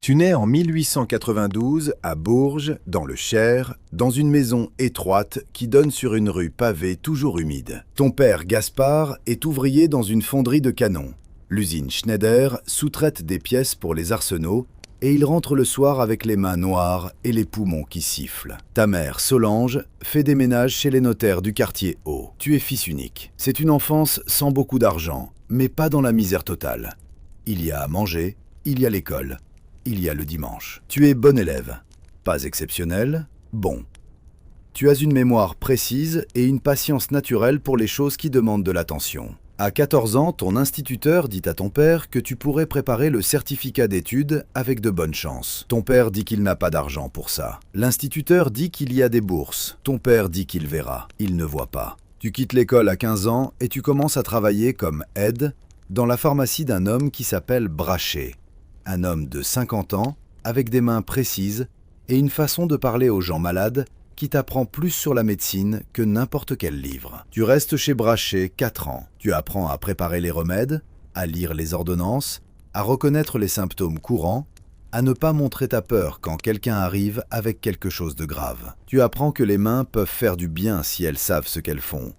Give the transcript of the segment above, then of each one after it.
Tu nais en 1892 à Bourges, dans le Cher, dans une maison étroite qui donne sur une rue pavée toujours humide. Ton père, Gaspard, est ouvrier dans une fonderie de canons. L'usine Schneider sous-traite des pièces pour les arsenaux et il rentre le soir avec les mains noires et les poumons qui sifflent. Ta mère, Solange, fait des ménages chez les notaires du quartier haut. Tu es fils unique. C'est une enfance sans beaucoup d'argent, mais pas dans la misère totale. Il y a à manger, il y a l'école. Il y a le dimanche. Tu es bon élève. Pas exceptionnel, bon. Tu as une mémoire précise et une patience naturelle pour les choses qui demandent de l'attention. À 14 ans, ton instituteur dit à ton père que tu pourrais préparer le certificat d'études avec de bonnes chances. Ton père dit qu'il n'a pas d'argent pour ça. L'instituteur dit qu'il y a des bourses. Ton père dit qu'il verra. Il ne voit pas. Tu quittes l'école à 15 ans et tu commences à travailler comme aide dans la pharmacie d'un homme qui s'appelle Brachet. Un homme de 50 ans, avec des mains précises et une façon de parler aux gens malades qui t'apprend plus sur la médecine que n'importe quel livre. Tu restes chez Brachet 4 ans. Tu apprends à préparer les remèdes, à lire les ordonnances, à reconnaître les symptômes courants, à ne pas montrer ta peur quand quelqu'un arrive avec quelque chose de grave. Tu apprends que les mains peuvent faire du bien si elles savent ce qu'elles font.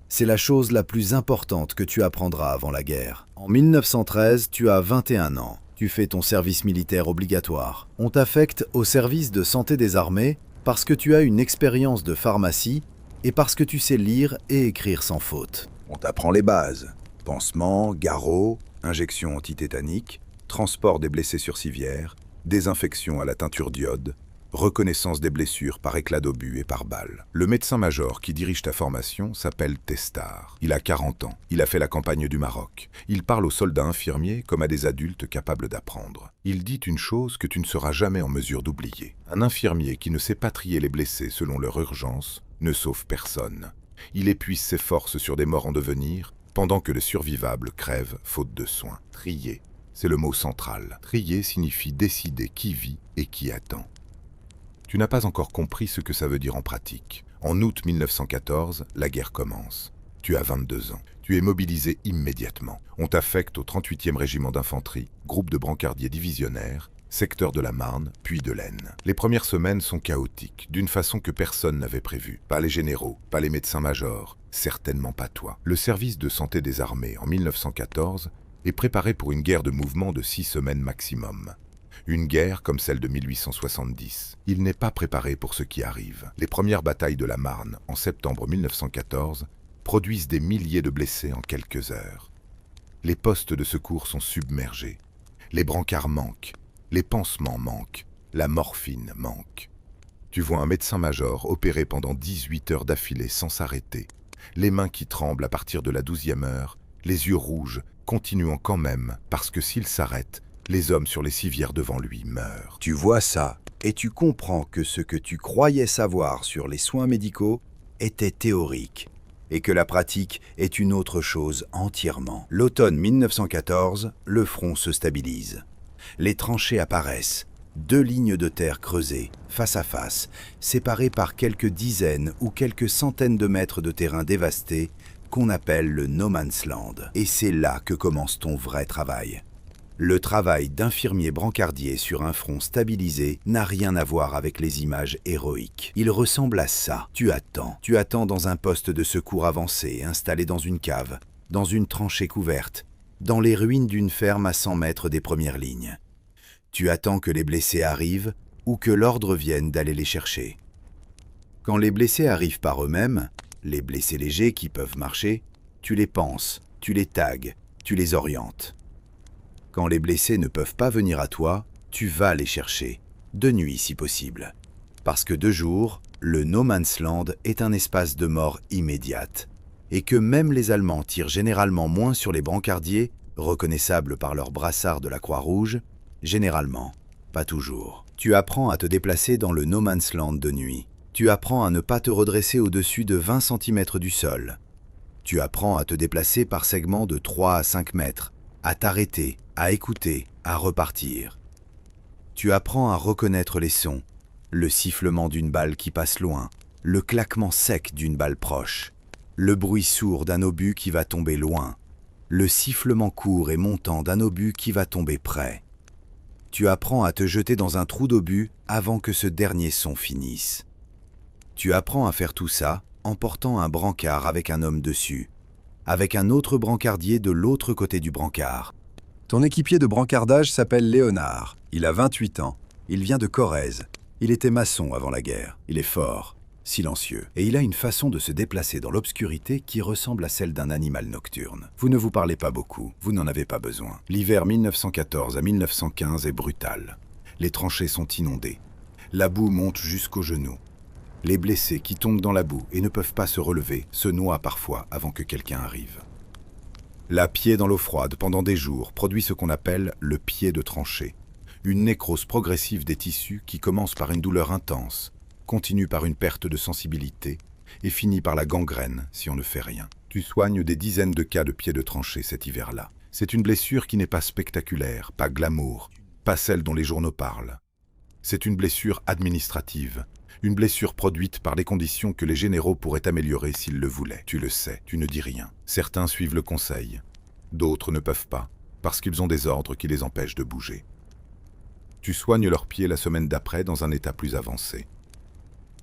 C'est la chose la plus importante que tu apprendras avant la guerre. En 1913, tu as 21 ans. Tu fais ton service militaire obligatoire. On t'affecte au service de santé des armées parce que tu as une expérience de pharmacie et parce que tu sais lire et écrire sans faute. On t'apprend les bases. Pansement, garrot, injection antitétanique, transport des blessés sur civière, désinfection à la teinture d'iode, reconnaissance des blessures par éclat d'obus et par balle. Le médecin-major qui dirige ta formation s'appelle Testard. Il a 40 ans. Il a fait la campagne du Maroc. Il parle aux soldats infirmiers comme à des adultes capables d'apprendre. Il dit une chose que tu ne seras jamais en mesure d'oublier. Un infirmier qui ne sait pas trier les blessés selon leur urgence ne sauve personne. Il épuise ses forces sur des morts en devenir, pendant que les survivables crèvent faute de soins. Trier, c'est le mot central. Trier signifie décider qui vit et qui attend. Tu n'as pas encore compris ce que ça veut dire en pratique. En août 1914, la guerre commence. Tu as 22 ans. Tu es mobilisé immédiatement. On t'affecte au 38e régiment d'infanterie, groupe de brancardiers divisionnaires, secteur de la Marne, puis de l'Aisne. Les premières semaines sont chaotiques, d'une façon que personne n'avait prévue. Pas les généraux, pas les médecins-majors, certainement pas toi. Le service de santé des armées, en 1914, est préparé pour une guerre de mouvement de 6 semaines maximum. Une guerre comme celle de 1870. Il n'est pas préparé pour ce qui arrive. Les premières batailles de la Marne, en septembre 1914, produisent des milliers de blessés en quelques heures. Les postes de secours sont submergés. Les brancards manquent. Les pansements manquent. La morphine manque. Tu vois un médecin-major opérer pendant 18 heures d'affilée sans s'arrêter. Les mains qui tremblent à partir de la 12e heure, les yeux rouges, continuant quand même, parce que s'il s'arrête, les hommes sur les civières devant lui meurent. Tu vois ça, et tu comprends que ce que tu croyais savoir sur les soins médicaux était théorique, et que la pratique est une autre chose entièrement. L'automne 1914, le front se stabilise. Les tranchées apparaissent, 2 lignes de terre creusées, face à face, séparées par quelques dizaines ou quelques centaines de mètres de terrain dévasté, qu'on appelle le No Man's Land. Et c'est là que commence ton vrai travail. Le travail d'infirmier brancardier sur un front stabilisé n'a rien à voir avec les images héroïques. Il ressemble à ça. Tu attends dans un poste de secours avancé, installé dans une cave, dans une tranchée couverte, dans les ruines d'une ferme à 100 mètres des premières lignes. Tu attends que les blessés arrivent ou que l'ordre vienne d'aller les chercher. Quand les blessés arrivent par eux-mêmes, les blessés légers qui peuvent marcher, tu les panses, tu les tags, tu les orientes. Quand les blessés ne peuvent pas venir à toi, tu vas les chercher, de nuit si possible. Parce que de jour, le No Man's Land est un espace de mort immédiate, et que même les Allemands tirent généralement moins sur les brancardiers, reconnaissables par leur brassard de la Croix-Rouge, généralement, pas toujours. Tu apprends à te déplacer dans le No Man's Land de nuit. Tu apprends à ne pas te redresser au-dessus de 20 cm du sol. Tu apprends à te déplacer par segments de 3 à 5 mètres, à t'arrêter, à écouter, à repartir. Tu apprends à reconnaître les sons, le sifflement d'une balle qui passe loin, le claquement sec d'une balle proche, le bruit sourd d'un obus qui va tomber loin, le sifflement court et montant d'un obus qui va tomber près. Tu apprends à te jeter dans un trou d'obus avant que ce dernier son finisse. Tu apprends à faire tout ça en portant un brancard avec un homme dessus, avec un autre brancardier de l'autre côté du brancard. Ton équipier de brancardage s'appelle Léonard. Il a 28 ans. Il vient de Corrèze. Il était maçon avant la guerre. Il est fort, silencieux, et il a une façon de se déplacer dans l'obscurité qui ressemble à celle d'un animal nocturne. Vous ne vous parlez pas beaucoup, vous n'en avez pas besoin. L'hiver 1914 à 1915 est brutal. Les tranchées sont inondées. La boue monte jusqu'aux genoux. Les blessés qui tombent dans la boue et ne peuvent pas se relever se noient parfois avant que quelqu'un arrive. La pied dans l'eau froide pendant des jours produit ce qu'on appelle le pied de tranchée, une nécrose progressive des tissus qui commence par une douleur intense, continue par une perte de sensibilité et finit par la gangrène si on ne fait rien. Tu soignes des dizaines de cas de pieds de tranchée cet hiver-là. C'est une blessure qui n'est pas spectaculaire, pas glamour, pas celle dont les journaux parlent. C'est une blessure administrative, une blessure produite par les conditions que les généraux pourraient améliorer s'ils le voulaient. Tu le sais, tu ne dis rien. Certains suivent le conseil, d'autres ne peuvent pas, parce qu'ils ont des ordres qui les empêchent de bouger. Tu soignes leurs pieds la semaine d'après dans un état plus avancé.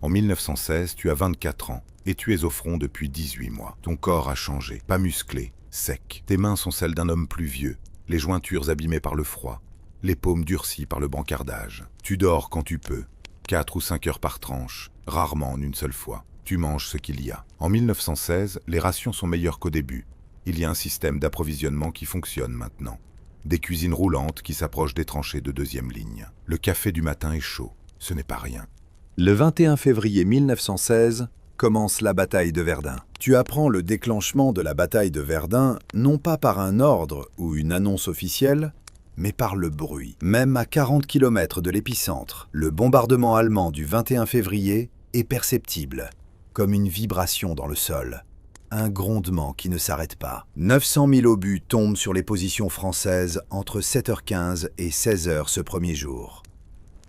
En 1916, tu as 24 ans et tu es au front depuis 18 mois. Ton corps a changé, pas musclé, sec. Tes mains sont celles d'un homme plus vieux, les jointures abîmées par le froid, les paumes durcies par le brancardage. Tu dors quand tu peux, 4 ou 5 heures par tranche, rarement en une seule fois. Tu manges ce qu'il y a. En 1916, les rations sont meilleures qu'au début. Il y a un système d'approvisionnement qui fonctionne maintenant. Des cuisines roulantes qui s'approchent des tranchées de deuxième ligne. Le café du matin est chaud, ce n'est pas rien. Le 21 février 1916 commence la bataille de Verdun. Tu apprends le déclenchement de la bataille de Verdun non pas par un ordre ou une annonce officielle, mais par le bruit. Même à 40 km de l'épicentre, le bombardement allemand du 21 février est perceptible, comme une vibration dans le sol. Un grondement qui ne s'arrête pas. 900 000 obus tombent sur les positions françaises entre 7h15 et 16h ce premier jour.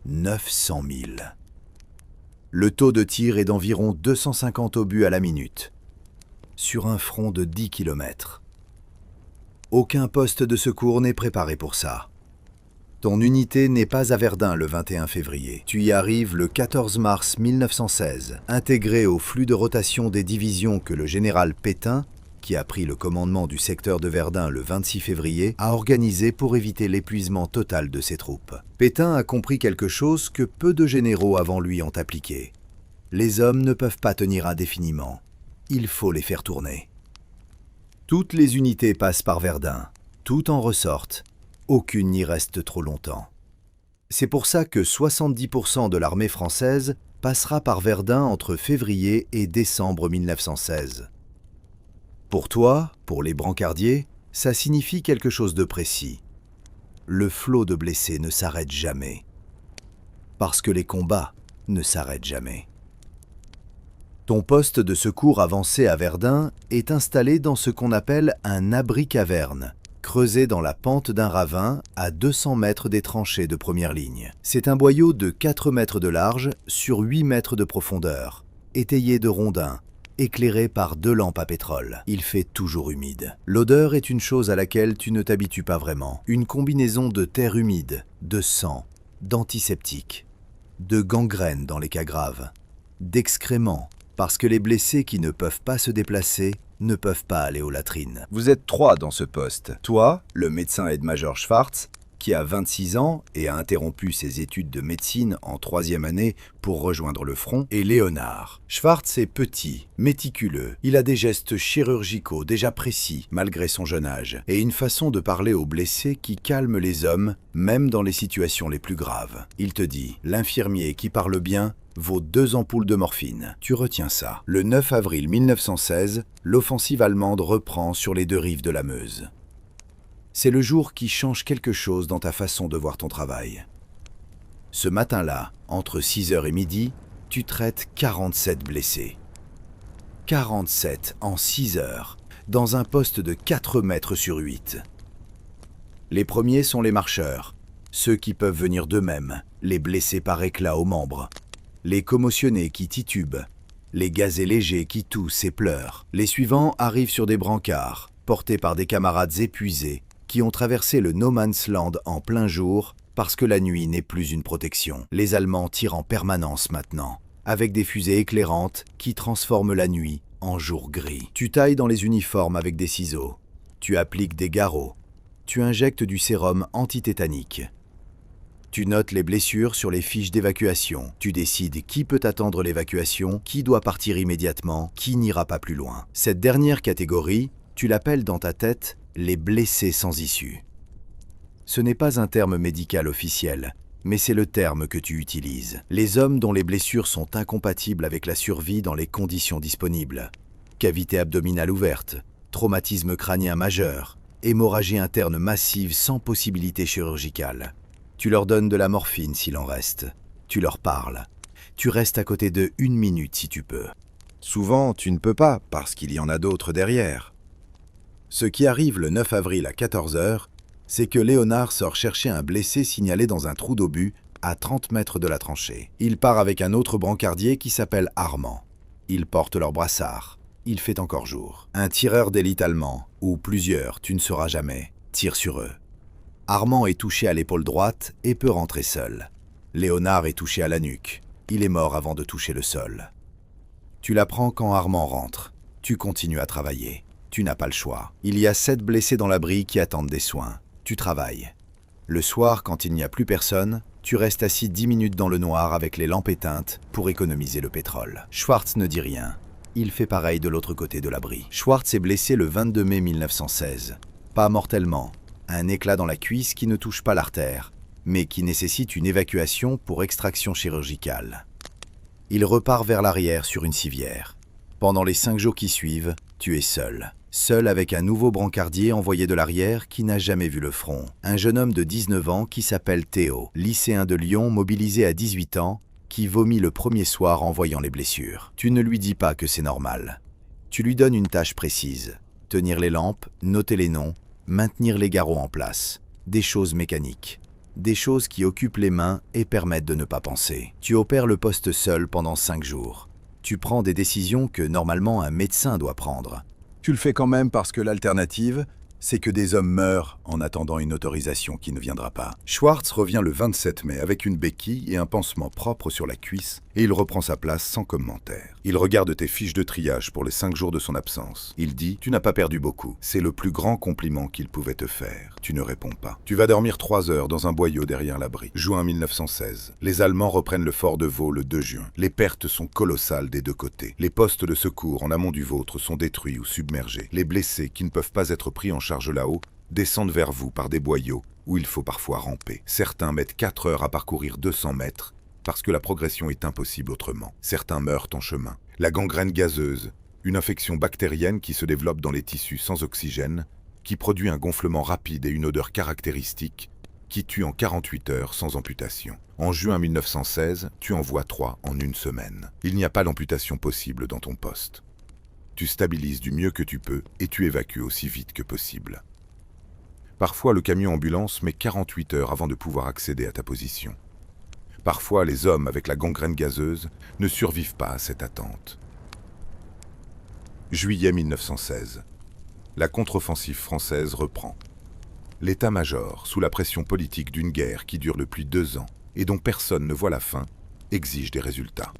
900 000. Le taux de tir est d'environ 250 obus à la minute, sur un front de 10 km. Aucun poste de secours n'est préparé pour ça. Ton unité n'est pas à Verdun le 21 février. Tu y arrives le 14 mars 1916, intégré au flux de rotation des divisions que le général Pétain, qui a pris le commandement du secteur de Verdun le 26 février, a organisé pour éviter l'épuisement total de ses troupes. Pétain a compris quelque chose que peu de généraux avant lui ont appliqué. Les hommes ne peuvent pas tenir indéfiniment. Il faut les faire tourner. Toutes les unités passent par Verdun, toutes en ressortent. Aucune n'y reste trop longtemps. C'est pour ça que 70% de l'armée française passera par Verdun entre février et décembre 1916. Pour toi, pour les brancardiers, ça signifie quelque chose de précis. Le flot de blessés ne s'arrête jamais. Parce que les combats ne s'arrêtent jamais. Ton poste de secours avancé à Verdun est installé dans ce qu'on appelle un abri-caverne, creusé dans la pente d'un ravin à 200 mètres des tranchées de première ligne. C'est un boyau de 4 mètres de large sur 8 mètres de profondeur, étayé de rondins, éclairé par 2 lampes à pétrole. Il fait toujours humide. L'odeur est une chose à laquelle tu ne t'habitues pas vraiment. Une combinaison de terre humide, de sang, d'antiseptiques, de gangrène dans les cas graves, d'excréments, parce que les blessés qui ne peuvent pas se déplacer ne peuvent pas aller aux latrines. Vous êtes 3 dans ce poste. Toi, le médecin aide-major Schwartz, qui a 26 ans et a interrompu ses études de médecine en 3e année pour rejoindre le front, et Léonard. Schwartz est petit, méticuleux. Il a des gestes chirurgicaux déjà précis, malgré son jeune âge, et une façon de parler aux blessés qui calme les hommes, même dans les situations les plus graves. Il te dit, l'infirmier qui parle bien vaut 2 ampoules de morphine. Tu retiens ça. Le 9 avril 1916, l'offensive allemande reprend sur les 2 rives de la Meuse. C'est le jour qui change quelque chose dans ta façon de voir ton travail. Ce matin-là, entre 6h et midi, tu traites 47 blessés. 47 en 6 heures, dans un poste de 4 mètres sur 8. Les premiers sont les marcheurs, ceux qui peuvent venir d'eux-mêmes, les blessés par éclat aux membres, les commotionnés qui titubent, les gazés légers qui toussent et pleurent. Les suivants arrivent sur des brancards, portés par des camarades épuisés, qui ont traversé le No Man's Land en plein jour parce que la nuit n'est plus une protection. Les Allemands tirent en permanence maintenant, avec des fusées éclairantes qui transforment la nuit en jour gris. Tu tailles dans les uniformes avec des ciseaux. Tu appliques des garrots. Tu injectes du sérum antitétanique. Tu notes les blessures sur les fiches d'évacuation. Tu décides qui peut attendre l'évacuation, qui doit partir immédiatement, qui n'ira pas plus loin. Cette dernière catégorie, tu l'appelles dans ta tête les blessés sans issue. Ce n'est pas un terme médical officiel, mais c'est le terme que tu utilises. Les hommes dont les blessures sont incompatibles avec la survie dans les conditions disponibles. Cavité abdominale ouverte, traumatisme crânien majeur, hémorragie interne massive sans possibilité chirurgicale. Tu leur donnes de la morphine s'il en reste. Tu leur parles. Tu restes à côté d'eux 1 minute si tu peux. Souvent, tu ne peux pas parce qu'il y en a d'autres derrière. Ce qui arrive le 9 avril à 14 h, c'est que Léonard sort chercher un blessé signalé dans un trou d'obus à 30 mètres de la tranchée. Il part avec un autre brancardier qui s'appelle Armand. Ils portent leur brassard. Il fait encore jour. Un tireur d'élite allemand, ou plusieurs, tu ne sauras jamais, tire sur eux. Armand est touché à l'épaule droite et peut rentrer seul. Léonard est touché à la nuque. Il est mort avant de toucher le sol. Tu l'apprends quand Armand rentre. Tu continues à travailler. Tu n'as pas le choix. Il y a 7 blessés dans l'abri qui attendent des soins. Tu travailles. Le soir, quand il n'y a plus personne, tu restes assis 10 minutes dans le noir avec les lampes éteintes pour économiser le pétrole. Schwartz ne dit rien. Il fait pareil de l'autre côté de l'abri. Schwartz est blessé le 22 mai 1916. Pas mortellement. Un éclat dans la cuisse qui ne touche pas l'artère, mais qui nécessite une évacuation pour extraction chirurgicale. Il repart vers l'arrière sur une civière. Pendant les 5 jours qui suivent, tu es seul. Seul avec un nouveau brancardier envoyé de l'arrière qui n'a jamais vu le front. Un jeune homme de 19 ans qui s'appelle Théo, lycéen de Lyon mobilisé à 18 ans, qui vomit le premier soir en voyant les blessures. Tu ne lui dis pas que c'est normal. Tu lui donnes une tâche précise. Tenir les lampes, noter les noms, maintenir les garrots en place, des choses mécaniques, des choses qui occupent les mains et permettent de ne pas penser. Tu opères le poste seul pendant 5 jours. Tu prends des décisions que normalement un médecin doit prendre. Tu le fais quand même parce que l'alternative, c'est que des hommes meurent en attendant une autorisation qui ne viendra pas. Schwartz revient le 27 mai avec une béquille et un pansement propre sur la cuisse et il reprend sa place sans commentaire. Il regarde tes fiches de triage pour les 5 jours de son absence. Il dit « Tu n'as pas perdu beaucoup. C'est le plus grand compliment qu'il pouvait te faire. » Tu ne réponds pas. Tu vas dormir 3 heures dans un boyau derrière l'abri. Juin 1916. Les Allemands reprennent le fort de Vaux le 2 juin. Les pertes sont colossales des deux côtés. Les postes de secours en amont du vôtre sont détruits ou submergés. Les blessés, qui ne peuvent pas être pris en charge là-haut, descendent vers vous par des boyaux où il faut parfois ramper. Certains mettent 4 heures à parcourir 200 mètres parce que la progression est impossible autrement. Certains meurent en chemin. La gangrène gazeuse, une infection bactérienne qui se développe dans les tissus sans oxygène, qui produit un gonflement rapide et une odeur caractéristique, qui tue en 48 heures sans amputation. En juin 1916, tu en vois 3 en 1 semaine. Il n'y a pas d'amputation possible dans ton poste. Tu stabilises du mieux que tu peux et tu évacues aussi vite que possible. Parfois, le camion ambulance met 48 heures avant de pouvoir accéder à ta position. Parfois, les hommes avec la gangrène gazeuse ne survivent pas à cette attente. Juillet 1916. La contre-offensive française reprend. L'état-major, sous la pression politique d'une guerre qui dure depuis 2 ans et dont personne ne voit la fin, exige des résultats.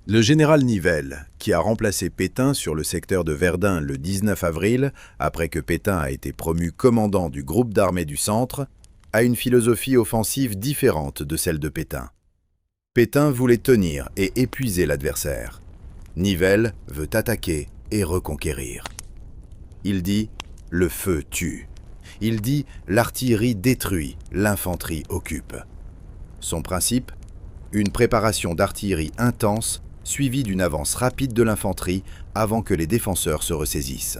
Le général Nivelle, qui a remplacé Pétain sur le secteur de Verdun le 19 avril, après que Pétain a été promu commandant du groupe d'armées du Centre, a une philosophie offensive différente de celle de Pétain. Pétain voulait tenir et épuiser l'adversaire. Nivelle veut attaquer et reconquérir. Il dit « le feu tue ». Il dit « l'artillerie détruit, l'infanterie occupe ». Son principe ? Une préparation d'artillerie intense suivie d'une avance rapide de l'infanterie avant que les défenseurs se ressaisissent.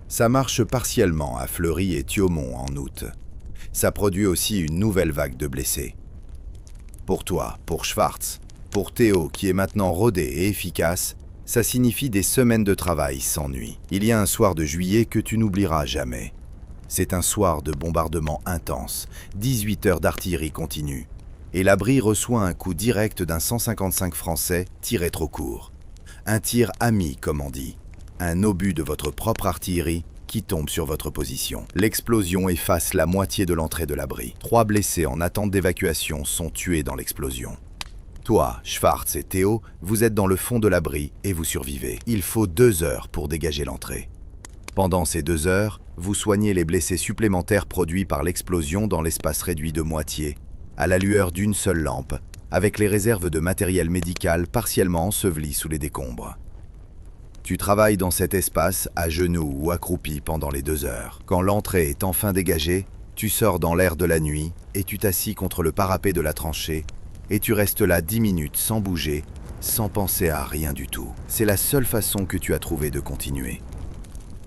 Ça marche partiellement à Fleury et Thiaumont en août. Ça produit aussi une nouvelle vague de blessés. Pour toi, pour Schwartz, pour Théo qui est maintenant rodé et efficace, ça signifie des semaines de travail sans nuit. Il y a un soir de juillet que tu n'oublieras jamais. C'est un soir de bombardement intense, 18 heures d'artillerie continue. Et l'abri reçoit un coup direct d'un 155 français tiré trop court. Un tir ami, comme on dit. Un obus de votre propre artillerie qui tombe sur votre position. L'explosion efface la moitié de l'entrée de l'abri. 3 blessés en attente d'évacuation sont tués dans l'explosion. Toi, Schwartz et Théo, vous êtes dans le fond de l'abri et vous survivez. Il faut 2 heures pour dégager l'entrée. Pendant ces 2 heures, vous soignez les blessés supplémentaires produits par l'explosion dans l'espace réduit de moitié, à la lueur d'une seule lampe, avec les réserves de matériel médical partiellement ensevelies sous les décombres. Tu travailles dans cet espace à genoux ou accroupi pendant les 2 heures. Quand l'entrée est enfin dégagée, tu sors dans l'air de la nuit et tu t'assis contre le parapet de la tranchée et tu restes là 10 minutes sans bouger, sans penser à rien du tout. C'est la seule façon que tu as trouvé de continuer.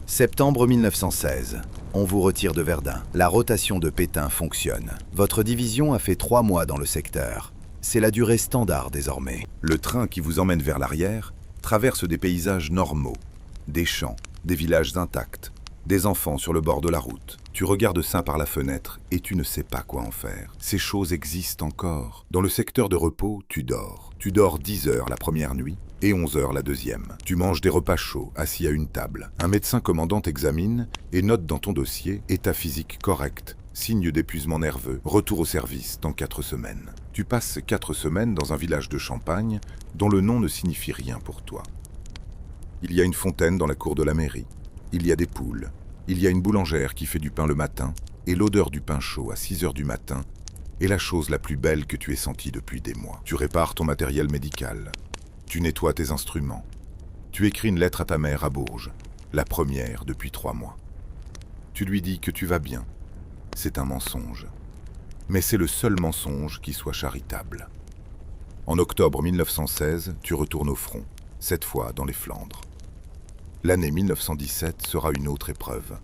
Septembre 1916. On vous retire de Verdun. La rotation de Pétain fonctionne. Votre division a fait 3 mois dans le secteur. C'est la durée standard désormais. Le train qui vous emmène vers l'arrière traverse des paysages normaux, des champs, des villages intacts, des enfants sur le bord de la route. Tu regardes ça par la fenêtre et tu ne sais pas quoi en faire. Ces choses existent encore. Dans le secteur de repos, tu dors. Tu dors 10 heures la première nuit et 11 heures la deuxième. Tu manges des repas chauds, assis à une table. Un médecin commandant t'examine et note dans ton dossier état physique correct, signe d'épuisement nerveux, retour au service dans 4 semaines. Tu passes ces 4 semaines dans un village de Champagne dont le nom ne signifie rien pour toi. Il y a une fontaine dans la cour de la mairie. Il y a des poules. Il y a une boulangère qui fait du pain le matin et l'odeur du pain chaud à 6 heures du matin est la chose la plus belle que tu aies sentie depuis des mois. Tu répares ton matériel médical. Tu nettoies tes instruments. Tu écris une lettre à ta mère à Bourges, la première depuis 3 mois. Tu lui dis que tu vas bien. C'est un mensonge. Mais c'est le seul mensonge qui soit charitable. En octobre 1916, tu retournes au front, cette fois dans les Flandres. L'année 1917 sera une autre épreuve.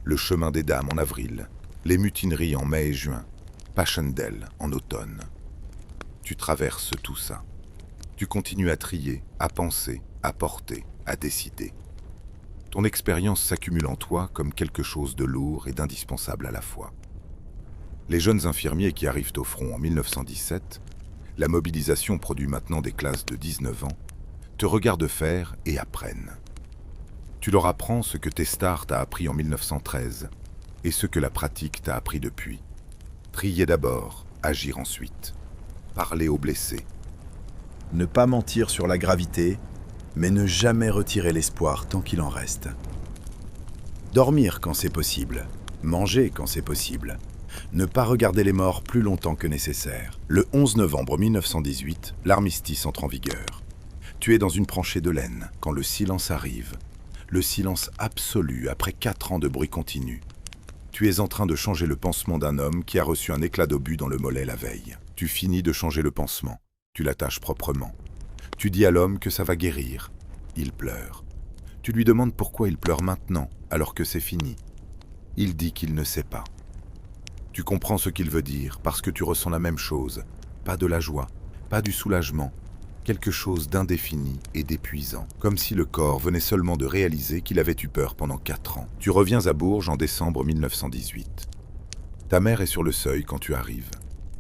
Le chemin des dames en avril, les mutineries en mai et juin, Passchendaele en automne. Tu traverses tout ça. Tu continues à trier, à penser, à porter, à décider. Ton expérience s'accumule en toi comme quelque chose de lourd et d'indispensable à la fois. Les jeunes infirmiers qui arrivent au front en 1917, la mobilisation produit maintenant des classes de 19 ans, te regardent faire et apprennent. Tu leur apprends ce que Testard t'a appris en 1913 et ce que la pratique t'a appris depuis. Trier d'abord, agir ensuite. Parler aux blessés. Ne pas mentir sur la gravité, mais ne jamais retirer l'espoir tant qu'il en reste. Dormir quand c'est possible, manger quand c'est possible. Ne pas regarder les morts plus longtemps que nécessaire. Le 11 novembre 1918, l'armistice entre en vigueur. Tu es dans une tranchée de laine quand le silence arrive. Le silence absolu après 4 ans de bruit continu. Tu es en train de changer le pansement d'un homme qui a reçu un éclat d'obus dans le mollet la veille. Tu finis de changer le pansement. Tu l'attaches proprement. Tu dis à l'homme que ça va guérir. Il pleure. Tu lui demandes pourquoi il pleure maintenant, alors que c'est fini. Il dit qu'il ne sait pas. Tu comprends ce qu'il veut dire parce que tu ressens la même chose. Pas de la joie, pas du soulagement. Quelque chose d'indéfini et d'épuisant, comme si le corps venait seulement de réaliser qu'il avait eu peur pendant 4 ans. Tu reviens à Bourges en décembre 1918. Ta mère est sur le seuil quand tu arrives.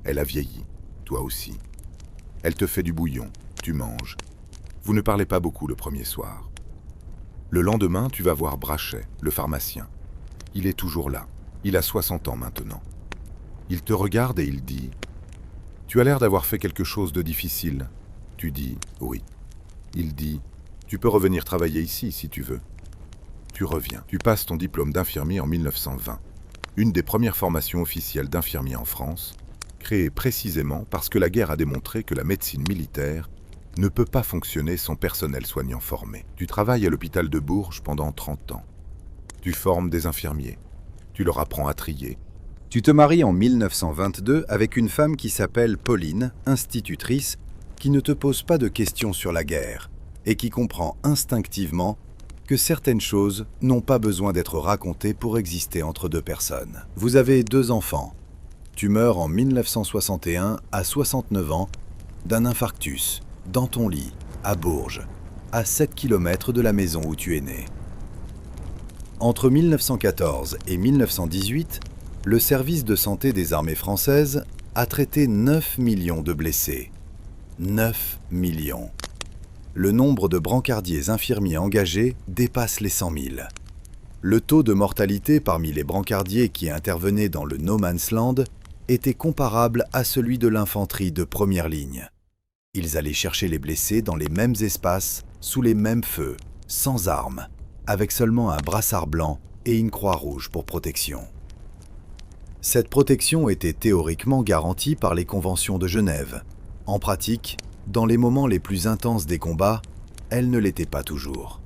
Elle a vieilli, toi aussi. Elle te fait du bouillon, tu manges. Vous ne parlez pas beaucoup le premier soir. Le lendemain, tu vas voir Brachet, le pharmacien. Il est toujours là. Il a 60 ans maintenant. Il te regarde et il dit « Tu as l'air d'avoir fait quelque chose de difficile. » Tu dis « Oui ». Il dit « Tu peux revenir travailler ici si tu veux ». Tu reviens. Tu passes ton diplôme d'infirmier en 1920. Une des premières formations officielles d'infirmiers en France, créée précisément parce que la guerre a démontré que la médecine militaire ne peut pas fonctionner sans personnel soignant formé. Tu travailles à l'hôpital de Bourges pendant 30 ans. Tu formes des infirmiers. Tu leur apprends à trier. Tu te maries en 1922 avec une femme qui s'appelle Pauline, institutrice, qui ne te pose pas de questions sur la guerre et qui comprend instinctivement que certaines choses n'ont pas besoin d'être racontées pour exister entre 2 personnes. Vous avez 2 enfants. Tu meurs en 1961 à 69 ans d'un infarctus, dans ton lit, à Bourges, à 7 km de la maison où tu es né. Entre 1914 et 1918, le service de santé des armées françaises a traité 9 millions de blessés. 9 millions. Le nombre de brancardiers infirmiers engagés dépasse les 100 000. Le taux de mortalité parmi les brancardiers qui intervenaient dans le No Man's Land était comparable à celui de l'infanterie de première ligne. Ils allaient chercher les blessés dans les mêmes espaces, sous les mêmes feux, sans armes, avec seulement un brassard blanc et une croix rouge pour protection. Cette protection était théoriquement garantie par les conventions de Genève. En pratique, dans les moments les plus intenses des combats, elle ne l'était pas toujours.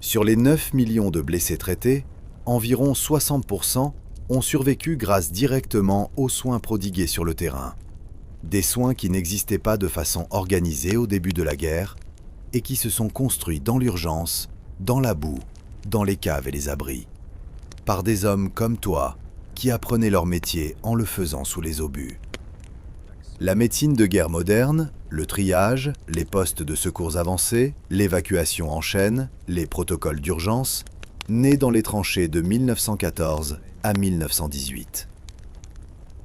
Sur les 9 millions de blessés traités, environ 60% ont survécu grâce directement aux soins prodigués sur le terrain. Des soins qui n'existaient pas de façon organisée au début de la guerre et qui se sont construits dans l'urgence, dans la boue, dans les caves et les abris, par des hommes comme toi qui apprenaient leur métier en le faisant sous les obus. La médecine de guerre moderne, le triage, les postes de secours avancés, l'évacuation en chaîne, les protocoles d'urgence, naît dans les tranchées de 1914 à 1918.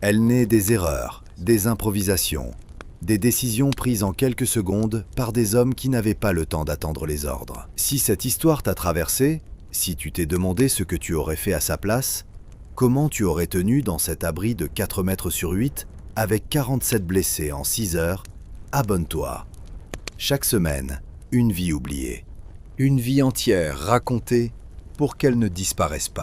Elle naît des erreurs, des improvisations, des décisions prises en quelques secondes par des hommes qui n'avaient pas le temps d'attendre les ordres. Si cette histoire t'a traversé, si tu t'es demandé ce que tu aurais fait à sa place, comment tu aurais tenu dans cet abri de 4 mètres sur 8 avec 47 blessés en 6 heures, abonne-toi. Chaque semaine, une vie oubliée. Une vie entière racontée pour qu'elle ne disparaisse pas.